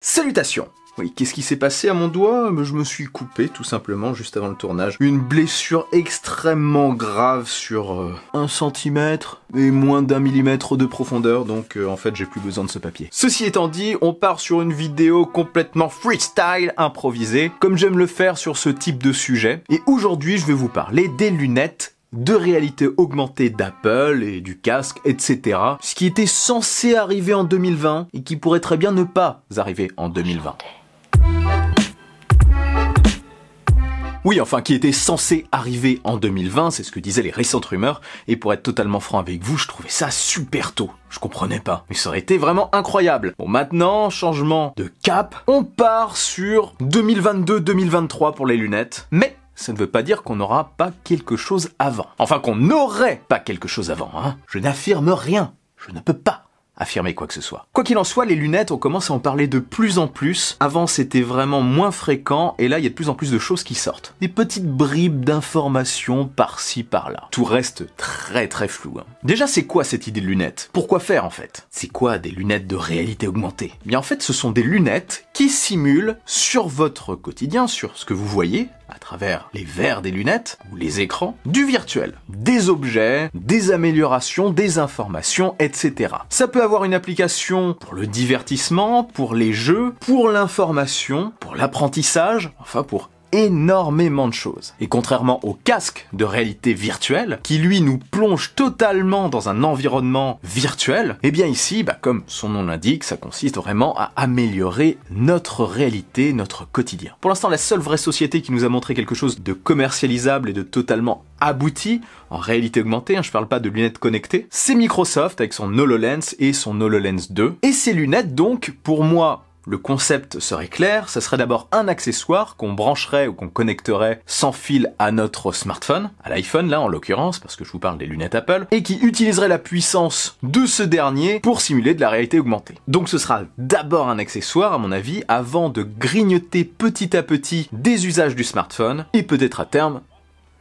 Salutations! Oui, qu'est-ce qui s'est passé à mon doigt? Je me suis coupé, tout simplement, juste avant le tournage. Une blessure extrêmement grave sur 1 centimètre et moins d'1 millimètre de profondeur, donc en fait j'ai plus besoin de ce papier. Ceci étant dit, on part sur une vidéo complètement freestyle, improvisée, comme j'aime le faire sur ce type de sujet. Et aujourd'hui, je vais vous parler des lunettes de réalité augmentée d'Apple et du casque, etc. Ce qui était censé arriver en 2020 et qui pourrait très bien ne pas arriver en 2020. Oui, enfin, qui était censé arriver en 2020, c'est ce que disaient les récentes rumeurs, et pour être totalement franc avec vous, je trouvais ça super tôt. Je comprenais pas, mais ça aurait été vraiment incroyable. Bon, maintenant, changement de cap, on part sur 2022-2023 pour les lunettes, mais ça ne veut pas dire qu'on n'aura pas quelque chose avant. Enfin, qu'on n'aurait pas quelque chose avant, hein. Je n'affirme rien. Je ne peux pas affirmer quoi que ce soit. Quoi qu'il en soit, les lunettes, on commence à en parler de plus en plus. Avant, c'était vraiment moins fréquent, et là, il y a de plus en plus de choses qui sortent. Des petites bribes d'informations par-ci, par-là. Tout reste très flou, hein. Déjà, c'est quoi cette idée de lunettes? Pourquoi faire, en fait? C'est quoi des lunettes de réalité augmentée? Bien, en fait, ce sont des lunettes qui simulent sur votre quotidien, sur ce que vous voyez, à travers les verres des lunettes, ou les écrans, du virtuel. Des objets, des améliorations, des informations, etc. Ça peut avoir une application pour le divertissement, pour les jeux, pour l'information, pour l'apprentissage, enfin pour énormément de choses. Et contrairement au casque de réalité virtuelle, qui lui nous plonge totalement dans un environnement virtuel, eh bien ici, comme son nom l'indique, ça consiste vraiment à améliorer notre réalité, notre quotidien. Pour l'instant, la seule vraie société qui nous a montré quelque chose de commercialisable et de totalement abouti, en réalité augmentée, je parle pas de lunettes connectées, c'est Microsoft avec son HoloLens et son HoloLens 2. Et ces lunettes donc, pour moi, le concept serait clair, ça serait d'abord un accessoire qu'on brancherait ou qu'on connecterait sans fil à notre smartphone, à l'iPhone là en l'occurrence, parce que je vous parle des lunettes Apple, et qui utiliserait la puissance de ce dernier pour simuler de la réalité augmentée. Donc ce sera d'abord un accessoire à mon avis, avant de grignoter petit à petit des usages du smartphone, et peut-être à terme,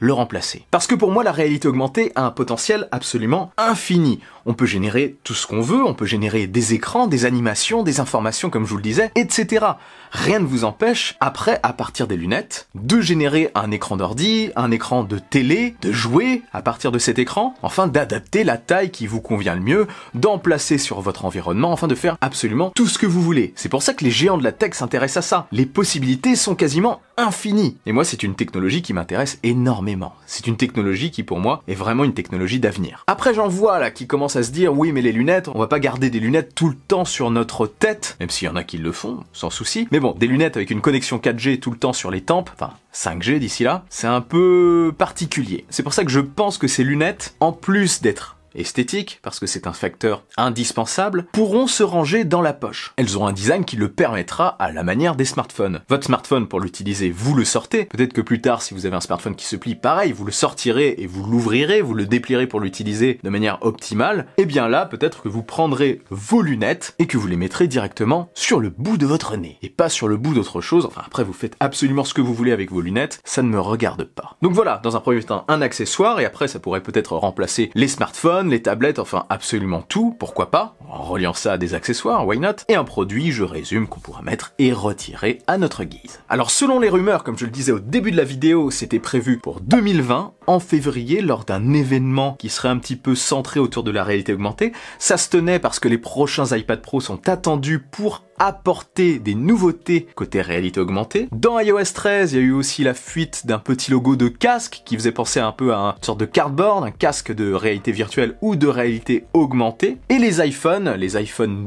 le remplacer. Parce que pour moi, la réalité augmentée a un potentiel absolument infini. On peut générer tout ce qu'on veut, on peut générer des écrans, des animations, des informations, comme je vous le disais, etc. Rien ne vous empêche, après, à partir des lunettes, de générer un écran d'ordi, un écran de télé, de jouer à partir de cet écran, enfin d'adapter la taille qui vous convient le mieux, d'en placer sur votre environnement, enfin de faire absolument tout ce que vous voulez. C'est pour ça que les géants de la tech s'intéressent à ça. Les possibilités sont quasiment infinies. Et moi, c'est une technologie qui m'intéresse énormément. C'est une technologie qui, pour moi, est vraiment une technologie d'avenir. Après, j'en vois là qui commencent à se dire, oui, mais les lunettes, on va pas garder des lunettes tout le temps sur notre tête, même s'il y en a qui le font, sans souci. Mais bon, des lunettes avec une connexion 4G tout le temps sur les tempes, enfin 5G d'ici là, c'est un peu particulier. C'est pour ça que je pense que ces lunettes, en plus d'être esthétiques, parce que c'est un facteur indispensable, pourront se ranger dans la poche. Elles ont un design qui le permettra à la manière des smartphones. Votre smartphone, pour l'utiliser, vous le sortez. Peut-être que plus tard, si vous avez un smartphone qui se plie, pareil, vous le sortirez et vous l'ouvrirez, vous le déplierez pour l'utiliser de manière optimale. Et bien là, peut-être que vous prendrez vos lunettes et que vous les mettrez directement sur le bout de votre nez. Et pas sur le bout d'autre chose. Enfin, après, vous faites absolument ce que vous voulez avec vos lunettes. Ça ne me regarde pas. Donc voilà, dans un premier temps, un accessoire, et après, ça pourrait peut-être remplacer les smartphones, les tablettes, enfin absolument tout, pourquoi pas, en reliant ça à des accessoires, why not, et un produit, je résume, qu'on pourra mettre et retirer à notre guise. Alors selon les rumeurs, comme je le disais au début de la vidéo, c'était prévu pour 2020, en février, lors d'un événement qui serait un petit peu centré autour de la réalité augmentée. Ça se tenait parce que les prochains iPad Pro sont attendus pour apporter des nouveautés côté réalité augmentée. Dans iOS 13, il y a eu aussi la fuite d'un petit logo de casque qui faisait penser un peu à une sorte de cardboard, un casque de réalité virtuelle ou de réalité augmentée. Et les iPhone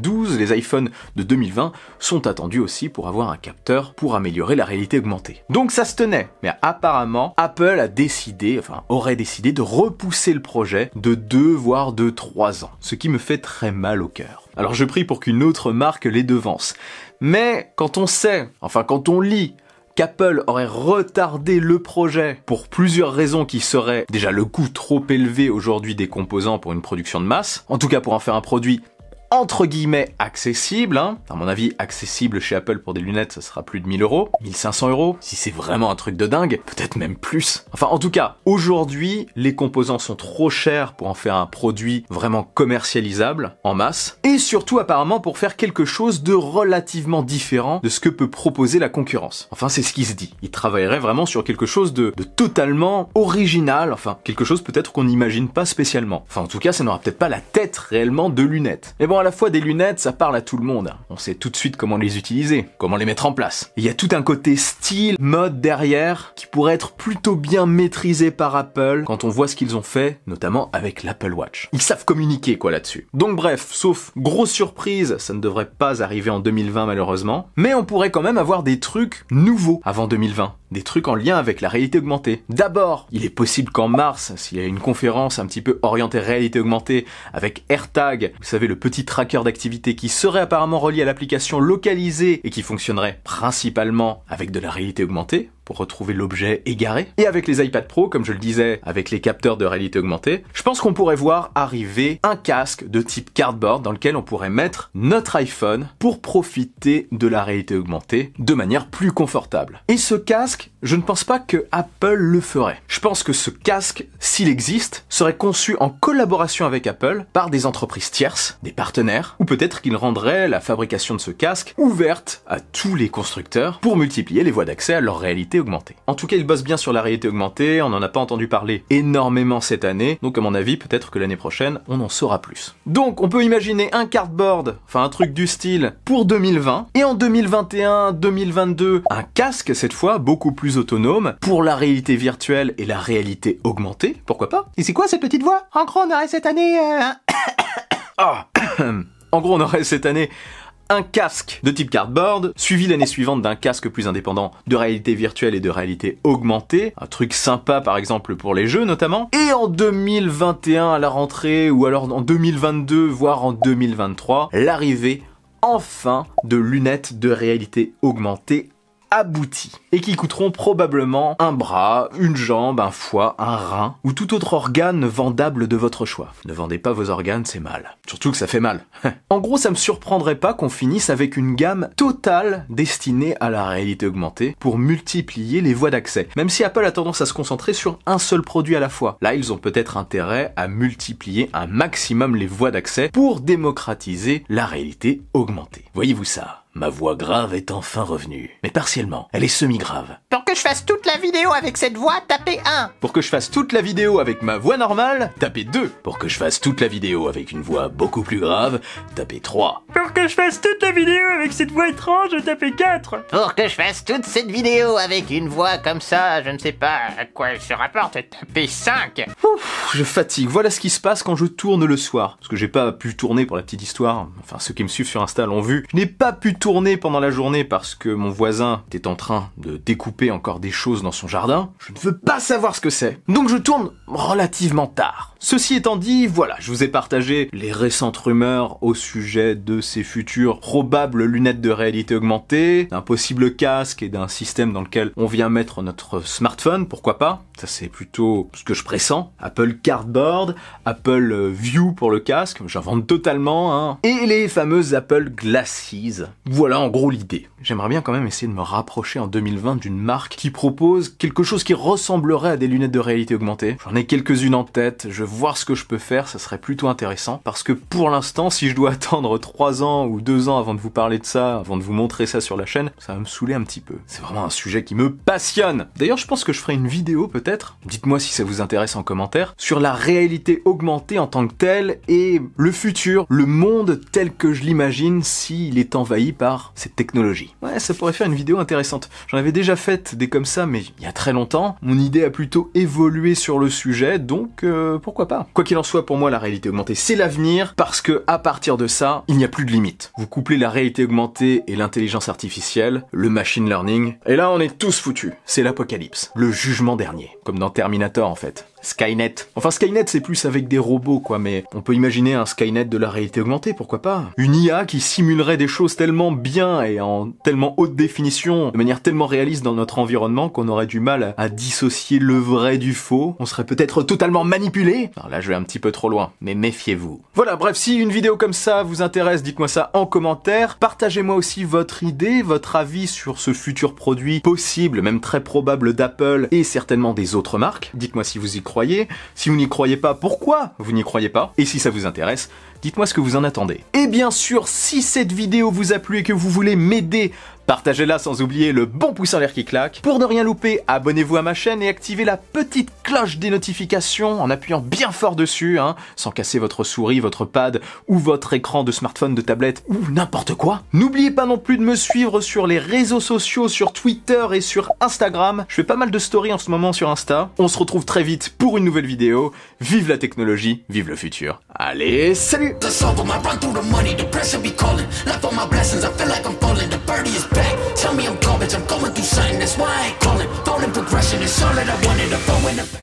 12, les iPhones de 2020 sont attendus aussi pour avoir un capteur pour améliorer la réalité augmentée. Donc ça se tenait, mais apparemment Apple a décidé, aurait décidé de repousser le projet de 2 voire de 3 ans, ce qui me fait très mal au cœur. Alors je prie pour qu'une autre marque les devance. Mais quand on sait, quand on lit qu'Apple aurait retardé le projet pour plusieurs raisons qui seraient déjà le coût trop élevé aujourd'hui des composants pour une production de masse, en tout cas pour en faire un produit entre guillemets accessible, hein. À mon avis, accessible chez Apple pour des lunettes, ça sera plus de 1000 €, 1500 €, si c'est vraiment un truc de dingue, peut-être même plus. Enfin, en tout cas, aujourd'hui, les composants sont trop chers pour en faire un produit vraiment commercialisable, en masse, et surtout apparemment pour faire quelque chose de relativement différent de ce que peut proposer la concurrence. Enfin, c'est ce qui se dit. Ils travailleraient vraiment sur quelque chose de totalement original, enfin, quelque chose peut-être qu'on n'imagine pas spécialement. Enfin, en tout cas, ça n'aura peut-être pas la tête réellement de lunettes. Mais bon, à la fois des lunettes, ça parle à tout le monde. On sait tout de suite comment les utiliser, comment les mettre en place. Il y a tout un côté style, mode derrière, qui pourrait être plutôt bien maîtrisé par Apple quand on voit ce qu'ils ont fait, notamment avec l'Apple Watch. Ils savent communiquer, quoi, là-dessus. Donc bref, sauf grosse surprise, ça ne devrait pas arriver en 2020 malheureusement, mais on pourrait quand même avoir des trucs nouveaux avant 2020. Des trucs en lien avec la réalité augmentée. D'abord, il est possible qu'en mars, s'il y a une conférence un petit peu orientée réalité augmentée avec AirTag, vous savez, le petit tracker d'activité qui serait apparemment relié à l'application localisée et qui fonctionnerait principalement avec de la réalité augmentée, pour retrouver l'objet égaré. Et avec les iPad Pro, comme je le disais, avec les capteurs de réalité augmentée, je pense qu'on pourrait voir arriver un casque de type cardboard dans lequel on pourrait mettre notre iPhone pour profiter de la réalité augmentée de manière plus confortable. Et ce casque, je ne pense pas que Apple le ferait. Je pense que ce casque, s'il existe, serait conçu en collaboration avec Apple par des entreprises tierces, des partenaires, ou peut-être qu'il rendrait la fabrication de ce casque ouverte à tous les constructeurs pour multiplier les voies d'accès à leur réalité augmentée. En tout cas, ils bossent bien sur la réalité augmentée, on n'en a pas entendu parler énormément cette année, donc à mon avis, peut-être que l'année prochaine, on en saura plus. Donc, on peut imaginer un cardboard, enfin un truc du style, pour 2020, et en 2021, 2022, un casque, cette fois, beaucoup plus autonome, pour la réalité virtuelle et la réalité augmentée, pourquoi pas? Et c'est quoi cette petite voix? En gros, on aurait cette année... En gros, on aurait cette année un casque de type cardboard, suivi l'année suivante d'un casque plus indépendant de réalité virtuelle et de réalité augmentée, un truc sympa par exemple pour les jeux notamment, et en 2021 à la rentrée, ou alors en 2022, voire en 2023, l'arrivée enfin de lunettes de réalité augmentée aboutis et qui coûteront probablement un bras, une jambe, un foie, un rein ou tout autre organe vendable de votre choix. Ne vendez pas vos organes, c'est mal. Surtout que ça fait mal. En gros, ça me surprendrait pas qu'on finisse avec une gamme totale destinée à la réalité augmentée pour multiplier les voies d'accès. Même si Apple a tendance à se concentrer sur un seul produit à la fois. Là, ils ont peut-être intérêt à multiplier un maximum les voies d'accès pour démocratiser la réalité augmentée. Voyez-vous ça? Ma voix grave est enfin revenue. Mais partiellement, elle est semi-grave. Pour que je fasse toute la vidéo avec cette voix, tapez 1. Pour que je fasse toute la vidéo avec ma voix normale, tapez 2. Pour que je fasse toute la vidéo avec une voix beaucoup plus grave, tapez 3. Pour que je fasse toute la vidéo avec cette voix étrange, tapez 4. Pour que je fasse toute cette vidéo avec une voix comme ça, je ne sais pas à quoi elle se rapporte, tapez 5. Ouf, je fatigue. Voilà ce qui se passe quand je tourne le soir. Parce que j'ai pas pu tourner pour la petite histoire. Enfin, ceux qui me suivent sur Insta l'ont vu. Je n'ai pas pu tourner pendant la journée parce que mon voisin était en train de découper encore des choses dans son jardin. Je ne veux pas savoir ce que c'est. Donc je tourne relativement tard. Ceci étant dit, voilà, je vous ai partagé les récentes rumeurs au sujet de ces futures probables lunettes de réalité augmentée, d'un possible casque et d'un système dans lequel on vient mettre notre smartphone, pourquoi pas? Ça c'est plutôt ce que je pressens. Apple Cardboard, Apple View pour le casque, j'invente totalement, hein. Et les fameuses Apple Glasses. Voilà en gros l'idée. J'aimerais bien quand même essayer de me rapprocher en 2020 d'une marque qui propose quelque chose qui ressemblerait à des lunettes de réalité augmentée. J'en ai quelques-unes en tête, je vais voir ce que je peux faire, ça serait plutôt intéressant. Parce que pour l'instant, si je dois attendre 3 ans ou 2 ans avant de vous parler de ça, avant de vous montrer ça sur la chaîne, ça va me saouler un petit peu. C'est vraiment un sujet qui me passionne. D'ailleurs, je pense que je ferai une vidéo peut-être, dites-moi si ça vous intéresse en commentaire, sur la réalité augmentée en tant que telle et le futur, le monde tel que je l'imagine s'il est envahi par cette technologie. Ouais, ça pourrait faire une vidéo intéressante. J'en avais déjà fait des comme ça, mais il y a très longtemps. Mon idée a plutôt évolué sur le sujet, donc pourquoi pas. Quoi qu'il en soit, pour moi, la réalité augmentée, c'est l'avenir, parce que à partir de ça, il n'y a plus de limite. Vous couplez la réalité augmentée et l'intelligence artificielle, le machine learning, et là, on est tous foutus. C'est l'apocalypse, le jugement dernier, comme dans Terminator en fait. Skynet. Enfin, Skynet, c'est plus avec des robots, quoi, mais on peut imaginer un Skynet de la réalité augmentée, pourquoi pas. Une IA qui simulerait des choses tellement bien et en tellement haute définition, de manière tellement réaliste dans notre environnement qu'on aurait du mal à dissocier le vrai du faux. On serait peut-être totalement manipulé. Alors là, je vais un petit peu trop loin, mais méfiez-vous. Voilà, bref, si une vidéo comme ça vous intéresse, dites-moi ça en commentaire. Partagez-moi aussi votre idée, votre avis sur ce futur produit possible, même très probable d'Apple et certainement des autres marques. Dites-moi si vous y croyez. Si vous n'y croyez pas, pourquoi vous n'y croyez pas? Et si ça vous intéresse, dites-moi ce que vous en attendez. Et bien sûr, si cette vidéo vous a plu et que vous voulez m'aider, partagez-la sans oublier le bon pouce en l'air qui claque. Pour ne rien louper, abonnez-vous à ma chaîne et activez la petite cloche des notifications en appuyant bien fort dessus, sans casser votre souris, votre pad ou votre écran de smartphone, de tablette ou n'importe quoi. N'oubliez pas non plus de me suivre sur les réseaux sociaux, sur Twitter et sur Instagram. Je fais pas mal de stories en ce moment sur Insta. On se retrouve très vite pour une nouvelle vidéo. Vive la technologie, vive le futur. Allez, salut! Tell me I'm garbage, I'm going through something, that's why I ain't calling. Falling progression is all that I wanted.